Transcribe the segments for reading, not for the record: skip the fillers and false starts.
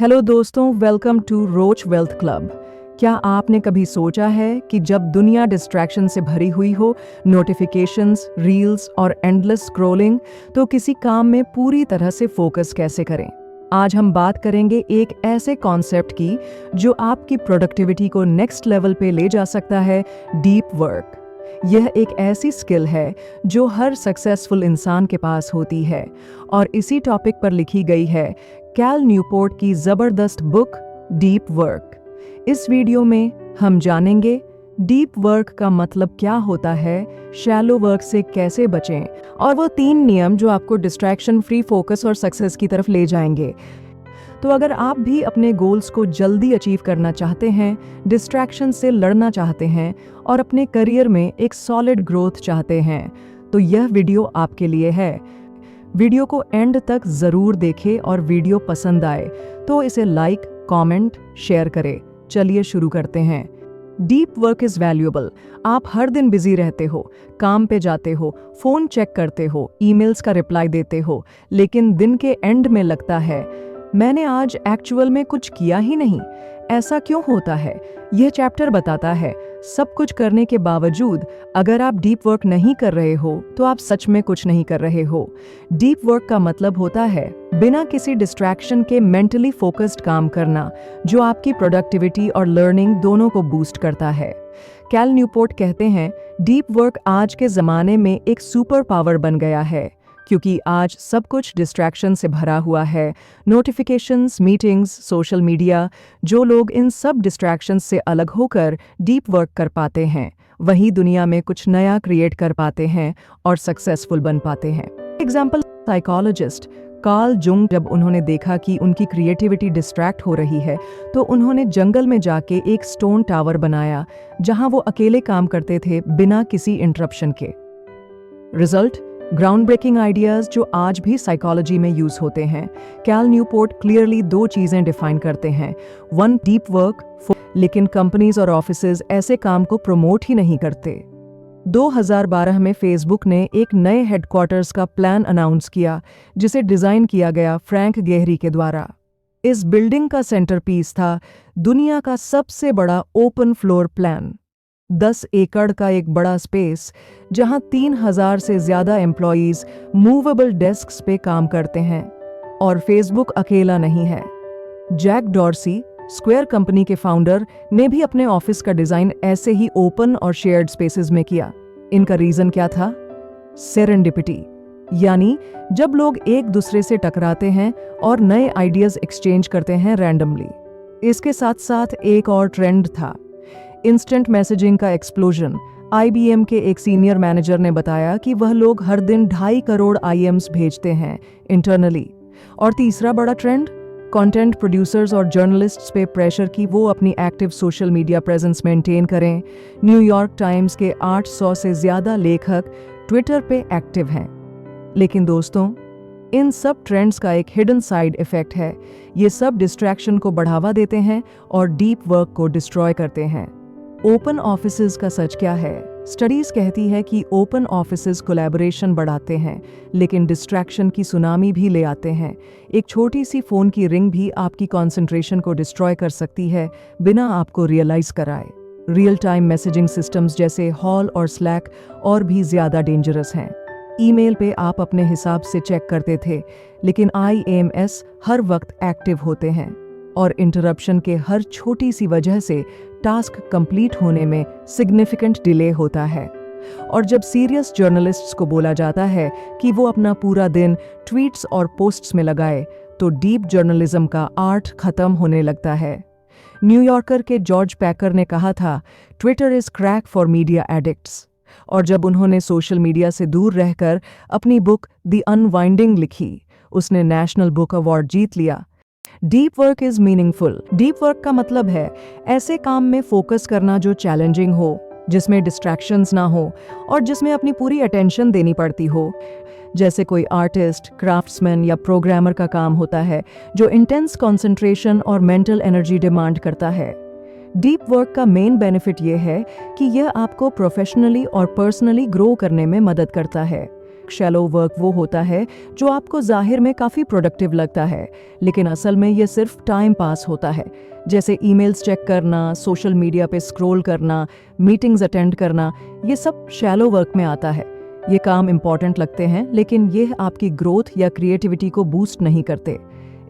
Hello दोस्तों, welcome to रोच wealth club. क्या आपने कभी सोचा है कि जब दुनिया डिस्ट्रैक्शन से भरी हुई हो, नोटिफिकेशंस, रील्स और एंडलेस स्क्रॉलिंग, तो किसी काम में पूरी तरह से फोकस कैसे करें? आज हम बात करेंगे एक ऐसे कॉन्सेप्ट की जो आपकी प्रोडक्टिविटी को नेक्स्ट लेवल पे ले जा सकता है, डीप वर्क। यह एक ऐसी स्किल है जो हर सक्सेसफुल इंसान के पास होती है और इसी टॉपिक पर लिखी गई है कैल न्यूपोर्ट की जबरदस्त बुक डीप वर्क। इस वीडियो में हम जानेंगे डीप वर्क का मतलब क्या होता है, शैलो वर्क से कैसे बचें और वो 3 नियम जो आपको डिस्ट्रैक्शन फ्री फोकस और सक्सेस की तरफ ले जाएंगे। तो अगर आप भी अपने गोल्स को जल्दी अचीव करना चाहते हैं, डिस्ट्रैक्शन से लड़ना चाहते हैं और अपने करियर में एक सॉलिड ग्रोथ चाहते हैं, तो यह वीडियो आपके लिए है। वीडियो को एंड तक जरूर देखें और वीडियो पसंद आए तो इसे लाइक, कमेंट, शेयर करें। चलिए शुरू करते हैं। Deep work is valuable. आप हर दिन बिजी रहते हो, काम पे जाते हो, फोन चेक करते हो, ईमेल्स का रिप्लाई देते हो, लेकिन दिन के एंड में लगता है मैंने आज एक्चुअल में कुछ किया ही नहीं। ऐसा क्यों होता है? यह चैप्टर बताता है। सब कुछ करने के बावजूद अगर आप डीप वर्क नहीं कर रहे हो तो आप सच में कुछ नहीं कर रहे हो। डीप वर्क का मतलब होता है बिना किसी डिस्ट्रैक्शन के मेंटली फोकस्ड काम करना, जो आपकी प्रोडक्टिविटी और लर्निंग दोनों को बूस्ट करता है। कैल न्यूपोर्ट कहते हैं डीप वर्क आज के जमाने में एक सुपर पावर बन गया है, क्योंकि आज सब कुछ डिस्ट्रैक्शन से भरा हुआ है। Notifications, meetings, social media. जो लोग इन सब डिस्ट्रैक्शंस से अलग होकर डीप वर्क कर पाते हैं, वही दुनिया में कुछ नया क्रिएट कर पाते हैं और सक्सेसफुल बन पाते हैं। एग्जाम्पल, साइकोलॉजिस्ट कार्ल जुंग, जब उन्होंने देखा कि उनकी क्रिएटिविटी डिस्ट्रैक्ट हो रही है, तो उन्होंने जंगल में जाके एक स्टोन टावर बनाया जहां वो अकेले काम करते थे बिना किसी इंटरप्शन के। रिजल्ट, ग्राउंड ब्रेकिंग आइडियाज जो आज भी साइकोलॉजी में यूज होते हैं। कैल न्यूपोर्ट क्लियरली 2 चीजें डिफाइन करते हैं। 1, डीप वर्क, लेकिन कंपनीज और ऑफिसेज ऐसे काम को प्रमोट ही नहीं करते। 2012 में फेसबुक ने एक नए हेडक्वार्टर्स का प्लान अनाउंस किया, जिसे डिजाइन किया गया फ्रैंक गेहरी के द्वारा। इस बिल्डिंग का सेंटरपीस था दुनिया का सबसे बड़ा ओपन फ्लोर प्लान, 10 एकड़ का एक बड़ा स्पेस जहां 3000 से ज्यादा एम्प्लॉयज मूवेबल डेस्क्स पे काम करते हैं। और फेसबुक अकेला नहीं है। जैक डॉर्सी, स्क्वायर कंपनी के फाउंडर, ने भी अपने ऑफिस का डिजाइन ऐसे ही ओपन और शेयर्ड स्पेसेस में किया। इनका रीजन क्या था? सेरेंडिपिटी, यानी जब लोग एक दूसरे से टकराते हैं और नए आइडियाज एक्सचेंज करते हैं रैंडमली। इसके साथ साथ एक और ट्रेंड था, इंस्टेंट मैसेजिंग का एक्सप्लोजन। IBM के एक सीनियर मैनेजर ने बताया कि वह लोग हर दिन 2.5 करोड़ IMs भेजते हैं इंटरनली। और तीसरा बड़ा ट्रेंड, कंटेंट प्रोड्यूसर्स और जर्नलिस्ट्स पे प्रेशर कि वो अपनी active social media presence maintain करें। न्यूयॉर्क टाइम्स के 800 से ज्यादा लेखक ट्विटर पे एक्टिव हैं। लेकिन दोस्तों, इन सब ट्रेंड्स का एक हिडन साइड इफेक्ट है। ये सब डिस्ट्रैक्शन को बढ़ावा देते हैं और डीप वर्क को डिस्ट्रॉय करते हैं। ओपन ऑफिसेज का सच क्या है? स्टडीज कहती है कि ओपन ऑफिसेज कोलैबोरेशन बढ़ाते हैं, लेकिन डिस्ट्रैक्शन की सुनामी भी ले आते हैं। एक छोटी सी फोन की रिंग भी आपकी कंसंट्रेशन को डिस्ट्रॉय कर सकती है बिना आपको रियलाइज कराए। रियल टाइम मैसेजिंग सिस्टम्स जैसे हॉल और स्लैक और भी ज्यादा डेंजरस हैं। ईमेल पे आप अपने हिसाब से चेक करते थे, लेकिन IMS हर वक्त एक्टिव होते हैं और इंटरप्शन के हर छोटी सी वजह से टास्क कंप्लीट होने में सिग्निफिकेंट डिले होता है। और जब सीरियस जर्नलिस्ट्स को बोला जाता है कि वो अपना पूरा दिन ट्वीट्स और पोस्ट्स में लगाए, तो डीप जर्नलिज्म का आर्ट खत्म होने लगता है। न्यूयॉर्कर के जॉर्ज पैकर ने कहा था, Twitter is crack for media addicts. और जब उन्होंने सोशल मीडिया से दूर रहकर अपनी बुक द अनवाइंडिंग लिखी, उसने नेशनल बुक अवार्ड जीत लिया। Deep work is meaningful. Deep work का मतलब है ऐसे काम में फोकस करना जो चैलेंजिंग हो, जिसमें डिस्ट्रैक्शंस ना हो और जिसमें अपनी पूरी अटेंशन देनी पड़ती हो। जैसे कोई आर्टिस्ट, क्राफ्ट्समैन या प्रोग्रामर का काम होता है जो इंटेंस कंसंट्रेशन और मेंटल एनर्जी डिमांड करता है। डीप वर्क का मेन बेनिफिट ये है कि यह आपको प्रोफेशनली और पर्सनली ग्रो करने में मदद करता है। शैलो वर्क वो होता है जो आपको जाहिर में काफ़ी प्रोडक्टिव लगता है, लेकिन असल में ये सिर्फ टाइम पास होता है। जैसे ईमेल्स चेक करना, सोशल मीडिया पे स्क्रॉल करना, मीटिंग्स अटेंड करना, ये सब शैलो वर्क में आता है। ये काम इंपॉर्टेंट लगते हैं, लेकिन ये आपकी ग्रोथ या क्रिएटिविटी को बूस्ट नहीं करते।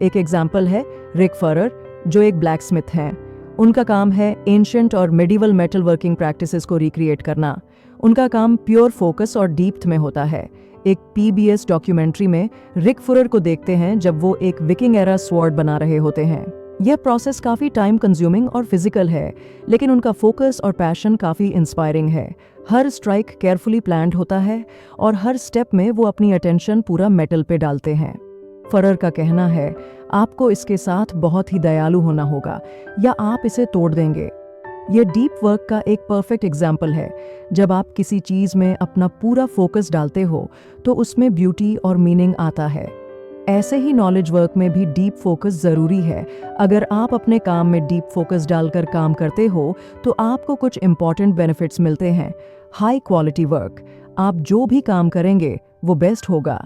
एक एग्जाम्पल है रिक फरर, जो एक ब्लैकस्मिथ हैं। उनका काम है एंशिएंट और मेडिवल मेटल वर्किंग प्रैक्टिसेस को रिक्रिएट करना। उनका काम प्योर फोकस और डीप्थ में होता है। एक PBS डॉक्यूमेंट्री में रिक फरर को देखते हैं जब वो एक विकिंग एरा स्वॉर्ड बना रहे होते हैं। यह प्रोसेस काफ़ी टाइम कंज्यूमिंग और फिजिकल है, लेकिन उनका फोकस और पैशन काफ़ी इंस्पायरिंग है। हर स्ट्राइक केयरफुली प्लान्ड होता है और हर स्टेप में वो अपनी अटेंशन पूरा मेटल पे डालते हैं। फरर का कहना है, आपको इसके साथ बहुत ही दयालु होना होगा या आप इसे तोड़ देंगे। ये डीप वर्क का एक परफेक्ट एग्जाम्पल है। जब आप किसी चीज़ में अपना पूरा फोकस डालते हो तो उसमें ब्यूटी और मीनिंग आता है। ऐसे ही नॉलेज वर्क में भी डीप फोकस ज़रूरी है। अगर आप अपने काम में डीप फोकस डालकर काम करते हो तो आपको कुछ इंपॉर्टेंट बेनिफिट्स मिलते हैं। हाई क्वालिटी वर्क, आप जो भी काम करेंगे वो बेस्ट होगा।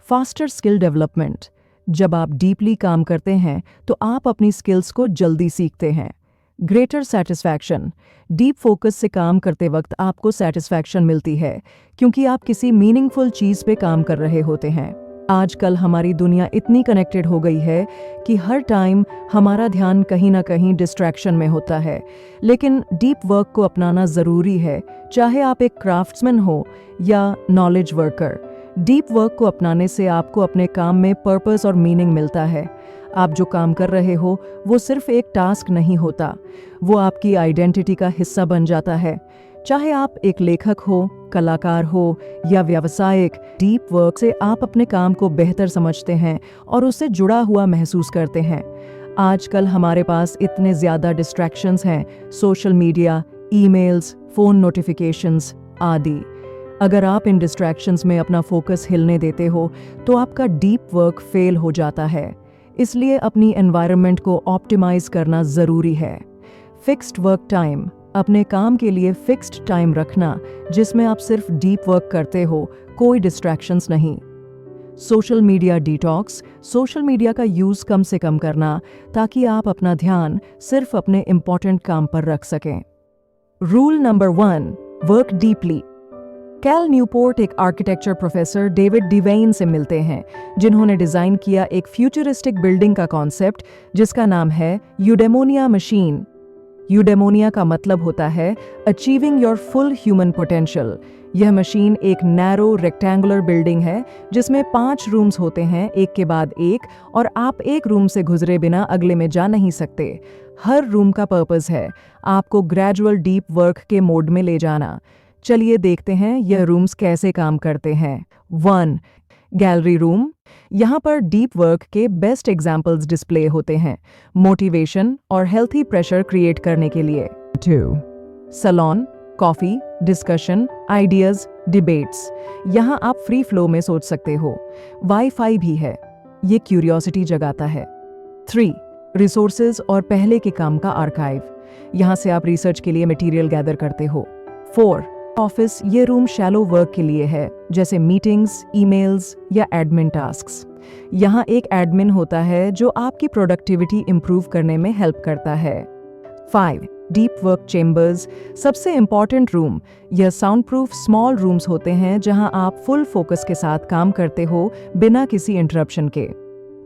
फास्टर स्किल डेवलपमेंट, जब आप डीपली काम करते हैं तो आप अपनी स्किल्स को जल्दी सीखते हैं। ग्रेटर सेटिस्फैक्शन, डीप फोकस से काम करते वक्त आपको सेटिस्फैक्शन मिलती है क्योंकि आप किसी मीनिंगफुल चीज़ पे काम कर रहे होते हैं। आजकल हमारी दुनिया इतनी कनेक्टेड हो गई है कि हर टाइम हमारा ध्यान कहीं ना कहीं डिस्ट्रैक्शन में होता है, लेकिन डीप वर्क को अपनाना ज़रूरी है, चाहे आप एक क्राफ्ट्समैन हो या नॉलेज वर्कर। डीप वर्क को अपनाने से आपको अपने काम में पर्पस और मीनिंग मिलता है। आप जो काम कर रहे हो वो सिर्फ एक टास्क नहीं होता, वो आपकी आइडेंटिटी का हिस्सा बन जाता है। चाहे आप एक लेखक हो, कलाकार हो या व्यावसायिक, डीप वर्क से आप अपने काम को बेहतर समझते हैं और उससे जुड़ा हुआ महसूस करते हैं। आजकल हमारे पास इतने ज़्यादा डिस्ट्रैक्शंस हैं, social media, emails, phone notifications आदि। अगर आप इन डिस्ट्रैक्शंस में अपना फोकस हिलने देते हो तो आपका डीप वर्क फेल हो जाता है। इसलिए अपनी एनवायरनमेंट को ऑप्टिमाइज करना ज़रूरी है। फिक्स्ड वर्क टाइम, अपने काम के लिए फिक्स्ड टाइम रखना जिसमें आप सिर्फ डीप वर्क करते हो, कोई डिस्ट्रैक्शंस नहीं। Social media detox, social media का यूज़ कम से कम करना ताकि आप अपना ध्यान सिर्फ अपने इम्पॉर्टेंट काम पर रख सकें। Rule number 1, work deeply. Cal Newport एक आर्किटेक्चर प्रोफेसर डेविड डिवेन से मिलते हैं, जिन्होंने डिज़ाइन किया एक फ्यूचरिस्टिक बिल्डिंग का कॉन्सेप्ट जिसका नाम है यूडेमोनिया मशीन। यूडेमोनिया का मतलब होता है achieving your full human potential. यह मशीन एक नैरो रेक्टेंगुलर बिल्डिंग है जिसमें 5 रूम्स होते हैं, एक के बाद एक, और आप एक रूम से गुजरे बिना अगले में जा नहीं सकते। हर रूम का पर्पस है आपको ग्रेजुअल डीप वर्क के मोड में ले जाना। चलिए देखते हैं यह रूम्स कैसे काम करते हैं। 1. गैलरी रूम, यहाँ पर डीप वर्क के बेस्ट एग्जाम्पल्स डिस्प्ले होते हैं, मोटिवेशन और हेल्थी प्रेशर क्रिएट करने के लिए। 2. Salon, coffee, discussion, ideas, debates, यहाँ आप फ्री फ्लो में सोच सकते हो। वाईफाई भी है, ये क्यूरियोसिटी जगाता है। 3. रिसोर्सेज और पहले के काम का आर्काइव, यहाँ से आप रिसर्च के लिए मटेरियल गैदर करते हो। 4. ऑफिस, ये रूम शैलो वर्क के लिए है, जैसे मीटिंग्स, ईमेल्स या एडमिन टास्क्स। यहाँ एक एडमिन होता है जो आपकी प्रोडक्टिविटी इंप्रूव करने में हेल्प करता है। 5. डीप वर्क चेम्बर्स, सबसे इंपॉर्टेंट रूम, यह साउंड प्रूफ स्मॉल रूम्स होते हैं जहाँ आप फुल फोकस के साथ काम करते हो बिना किसी इंटरप्शन के।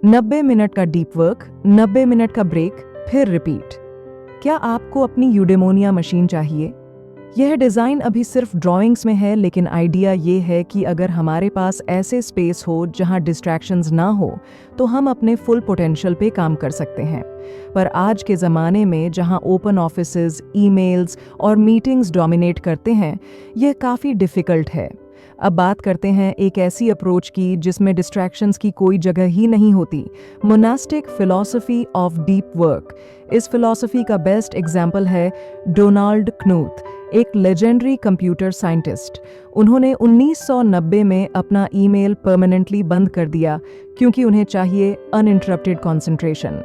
90 मिनट का डीप वर्क, 90 मिनट का ब्रेक, फिर रिपीट। क्या आपको अपनी यूडेमोनिया मशीन चाहिए? यह डिज़ाइन अभी सिर्फ ड्राइंग्स में है, लेकिन आइडिया ये है कि अगर हमारे पास ऐसे स्पेस हो जहां डिस्ट्रैक्शंस ना हो तो हम अपने फुल पोटेंशियल पे काम कर सकते हैं। पर आज के ज़माने में जहां ओपन ऑफिसेज, ईमेल्स और मीटिंग्स डोमिनेट करते हैं, यह काफ़ी डिफ़िकल्ट है। अब बात करते हैं एक ऐसी अप्रोच की जिसमें डिस्ट्रैक्शंस की कोई जगह ही नहीं होती, monastic philosophy of deep work. इस फिलॉसफी का बेस्ट एग्जाम्पल है डोनाल्ड क्नूथ, एक लेजेंडरी कंप्यूटर साइंटिस्ट। उन्होंने 1990 में अपना ईमेल परमानेंटली बंद कर दिया क्योंकि उन्हें चाहिए अनइंटरप्टेड कंसंट्रेशन।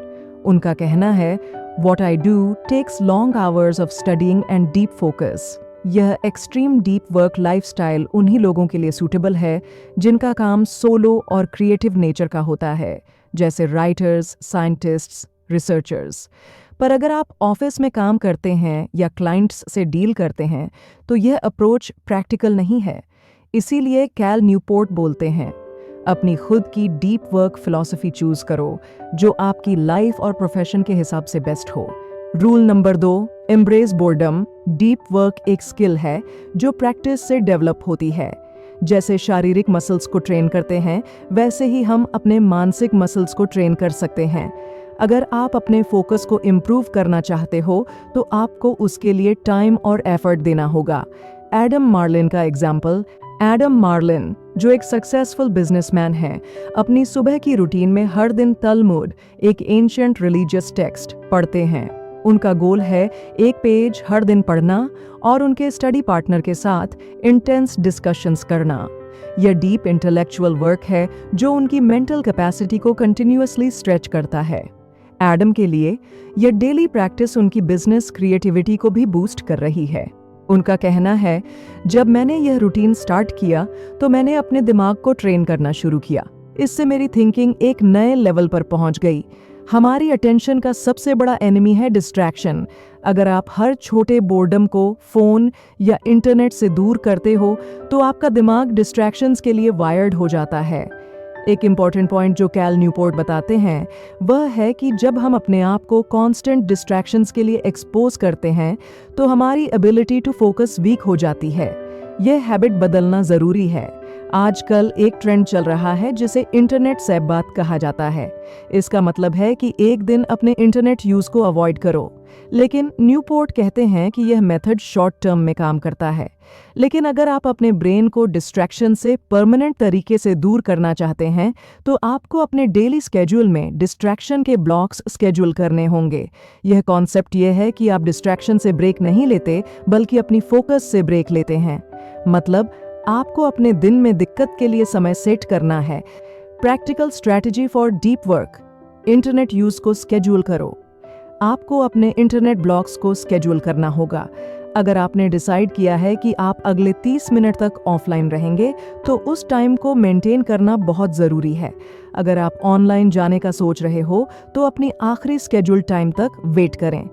उनका कहना है, "What I do takes long hours of studying and deep focus." यह एक्सट्रीम डीप वर्क लाइफस्टाइल उन्हीं लोगों के लिए सूटेबल है जिनका काम सोलो और क्रिएटिव नेचर का होता है, जैसे राइटर्स, साइंटिस्ट्स, रिसर्चर्स। पर अगर आप ऑफिस में काम करते हैं या क्लाइंट्स से डील करते हैं तो यह अप्रोच प्रैक्टिकल नहीं है। इसीलिए कैल न्यूपोर्ट बोलते हैं, अपनी खुद की डीप वर्क फिलॉसफी चूज करो जो आपकी लाइफ और प्रोफेशन के हिसाब से बेस्ट हो। Rule number 2, embrace boredom. Deep work एक स्किल है जो प्रैक्टिस से डेवलप होती है। जैसे शारीरिक मसल्स को ट्रेन करते हैं, वैसे ही हम अपने मानसिक मसल्स को ट्रेन कर सकते हैं। अगर आप अपने फोकस को इम्प्रूव करना चाहते हो तो आपको उसके लिए टाइम और एफर्ट देना होगा। एडम मार्लिन का एग्जाम्पल। एडम मार्लिन, जो एक सक्सेसफुल बिजनेसमैन हैं, अपनी सुबह की रूटीन में हर दिन तलमुड, एक एंशिएंट रिलीजियस टेक्स्ट, पढ़ते हैं। उनका गोल है एक पेज हर दिन पढ़ना और उनके स्टडी पार्टनर के साथ इंटेंस डिस्कशंस करना। यह डीप इंटेलेक्चुअल वर्क है जो उनकी मेंटल कैपेसिटी को कंटिन्यूअसली स्ट्रेच करता है। एडम के लिए यह डेली प्रैक्टिस उनकी बिजनेस क्रिएटिविटी को भी बूस्ट कर रही है। उनका कहना है, जब मैंने यह रूटीन स्टार्ट किया तो मैंने अपने दिमाग को ट्रेन करना शुरू किया। इससे मेरी थिंकिंग एक नए लेवल पर पहुंच गई। हमारी अटेंशन का सबसे बड़ा एनिमी है डिस्ट्रैक्शन। अगर आप हर छोटे बोर्डम को फोन या इंटरनेट से दूर करते हो तो आपका दिमाग डिस्ट्रैक्शंस के लिए वायर्ड हो जाता है। एक इम्पॉर्टेंट पॉइंट जो कैल न्यूपोर्ट बताते हैं वह है कि जब हम अपने आप को कांस्टेंट डिस्ट्रैक्शंस के लिए एक्सपोज करते हैं तो हमारी एबिलिटी टू फोकस वीक हो जाती है। यह हैबिट बदलना जरूरी है। आजकल एक ट्रेंड चल रहा है जिसे इंटरनेट सैबात कहा जाता है। इसका मतलब है कि एक दिन अपने इंटरनेट यूज को अवॉइड करो। लेकिन न्यूपोर्ट कहते हैं कि यह मेथड शॉर्ट टर्म में काम करता है। लेकिन अगर आप अपने ब्रेन को डिस्ट्रैक्शन से परमानेंट तरीके से दूर करना चाहते हैं तो आपको अपने डेली स्केड्यूल में डिस्ट्रैक्शन के ब्लॉक्स स्केड्यूल करने होंगे। यह कॉन्सेप्ट यह है कि आप डिस्ट्रैक्शन से ब्रेक नहीं लेते बल्कि अपनी फोकस से ब्रेक लेते हैं। मतलब आपको अपने दिन में दिक्कत के लिए समय सेट करना है। Practical strategy for deep work. Internet use को स्केड्यूल करो। आपको अपने इंटरनेट ब्लॉक्स को स्केड्यूल करना होगा। अगर आपने डिसाइड किया है कि आप अगले 30 मिनट तक ऑफलाइन रहेंगे तो उस टाइम को मेंटेन करना बहुत ज़रूरी है। अगर आप ऑनलाइन जाने का सोच रहे हो तो अपनी आखिरी स्केड्यूल टाइम तक वेट करें।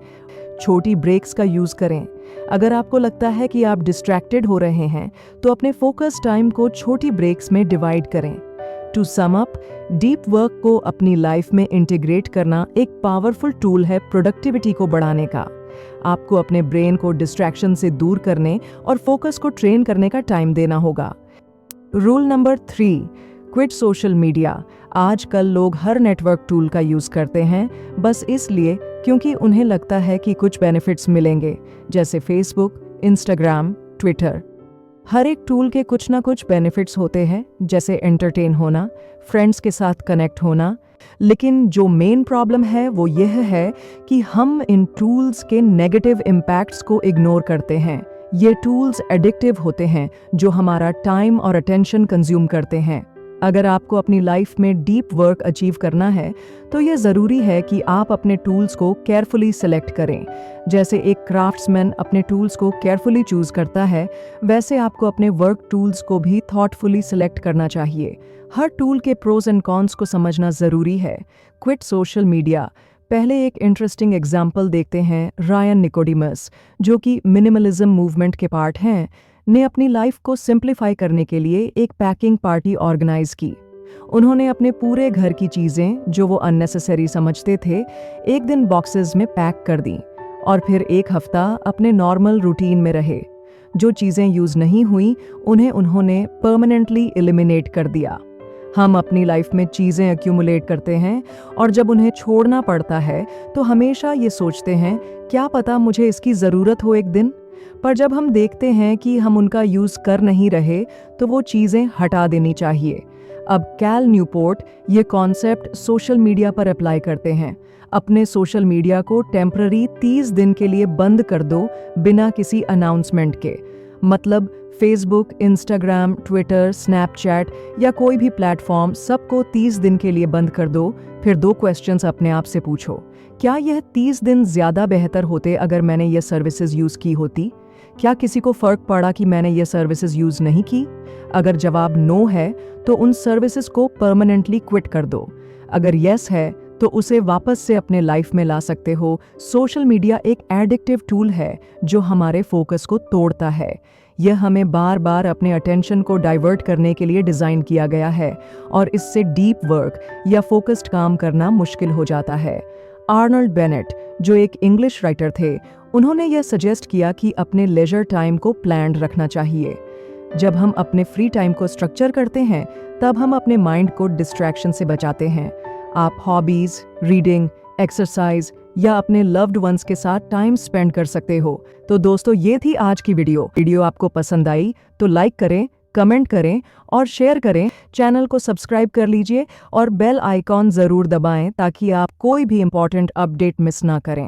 छोटी ब्रेक्स का यूज़ करें। अगर आपको लगता है कि आप डिस्ट्रैक्टेड हो रहे हैं तो अपने फोकस टाइम को छोटी ब्रेक्स में डिवाइड करें। To sum up, deep work को अपनी लाइफ में इंटीग्रेट करना एक पावरफुल टूल है प्रोडक्टिविटी को बढ़ाने का। आपको अपने ब्रेन को डिस्ट्रैक्शन से दूर करने और फोकस को ट्रेन करने का टाइम देना होगा। Rule number 3, quit social media. आजकल लोग हर नेटवर्क टूल का यूज करते हैं बस इसलिए क्योंकि उन्हें लगता है कि कुछ बेनिफिट्स मिलेंगे, जैसे फेसबुक, इंस्टाग्राम, ट्विटर। हर एक टूल के कुछ ना कुछ बेनिफिट्स होते हैं, जैसे एंटरटेन होना, फ्रेंड्स के साथ कनेक्ट होना। लेकिन जो मेन प्रॉब्लम है वो यह है कि हम इन टूल्स के नेगेटिव इम्पैक्ट्स को इग्नोर करते हैं। ये टूल्स एडिक्टिव होते हैं जो हमारा टाइम और अटेंशन कंज्यूम करते हैं। अगर आपको अपनी लाइफ में डीप वर्क अचीव करना है तो यह ज़रूरी है कि आप अपने टूल्स को केयरफुली सेलेक्ट करें। जैसे एक क्राफ्ट्समैन अपने टूल्स को केयरफुली चूज करता है, वैसे आपको अपने वर्क टूल्स को भी थॉटफुली सेलेक्ट करना चाहिए। हर टूल के प्रोज एंड कॉन्स को समझना ज़रूरी है। Quit social media. पहले एक इंटरेस्टिंग एग्जाम्पल देखते हैं। रायन निकोडिमस, जो कि मिनिमलिज्म मूवमेंट के पार्ट हैं, ने अपनी लाइफ को सिंप्लीफाई करने के लिए एक पैकिंग पार्टी ऑर्गेनाइज की। उन्होंने अपने पूरे घर की चीज़ें जो वो अननेसेसरी समझते थे एक दिन बॉक्सेस में पैक कर दी और फिर एक हफ्ता अपने नॉर्मल रूटीन में रहे। जो चीज़ें यूज़ नहीं हुई उन्होंने परमानेंटली एलिमिनेट कर दिया। हम अपनी लाइफ में चीज़ें एक्यूमुलेट करते हैं और जब उन्हें छोड़ना पड़ता है तो हमेशा ये सोचते हैं, क्या पता मुझे इसकी ज़रूरत हो एक दिन। पर जब हम देखते हैं कि हम उनका यूज़ कर नहीं रहे तो वो चीज़ें हटा देनी चाहिए। अब कैल न्यूपोर्ट ये कॉन्सेप्ट सोशल मीडिया पर अप्लाई करते हैं। अपने सोशल मीडिया को टेम्पररी 30 दिन के लिए बंद कर दो बिना किसी अनाउंसमेंट के। मतलब फेसबुक, इंस्टाग्राम, ट्विटर, स्नैपचैट या कोई भी प्लेटफॉर्म, सबको 30 दिन के लिए बंद कर दो। फिर 2 क्वेश्चंस अपने आप से पूछो, क्या यह 30 दिन ज़्यादा बेहतर होते अगर मैंने ये सर्विसेज यूज़ की होती? क्या किसी को फर्क पड़ा कि मैंने ये सर्विसेज यूज नहीं की? अगर जवाब नो है तो उन सर्विसेज को परमानेंटली क्विट कर दो। अगर यस है तो उसे वापस से अपने लाइफ में ला सकते हो। सोशल मीडिया एक एडिक्टिव टूल है जो हमारे फोकस को तोड़ता है। यह हमें बार बार अपने अटेंशन को डाइवर्ट करने के लिए डिज़ाइन किया गया है और इससे डीप वर्क या फोकस्ड काम करना मुश्किल हो जाता है। आर्नल्ड बेनेट, जो एक इंग्लिश राइटर थे, उन्होंने यह सजेस्ट किया कि अपने लेजर टाइम को प्लान्ड रखना चाहिए। जब हम अपने फ्री टाइम को स्ट्रक्चर करते हैं तब हम अपने माइंड को डिस्ट्रैक्शन से बचाते हैं। आप हॉबीज, रीडिंग, एक्सरसाइज या अपने लव्ड वंस के साथ टाइम स्पेंड कर सकते हो। तो दोस्तों, ये थी आज की वीडियो आपको पसंद आई तो लाइक करें, कमेंट करें और शेयर करें। चैनल को सब्सक्राइब कर लीजिए और बेल आइकॉन ज़रूर दबाएं ताकि आप कोई भी इंपॉर्टेंट अपडेट मिस ना करें।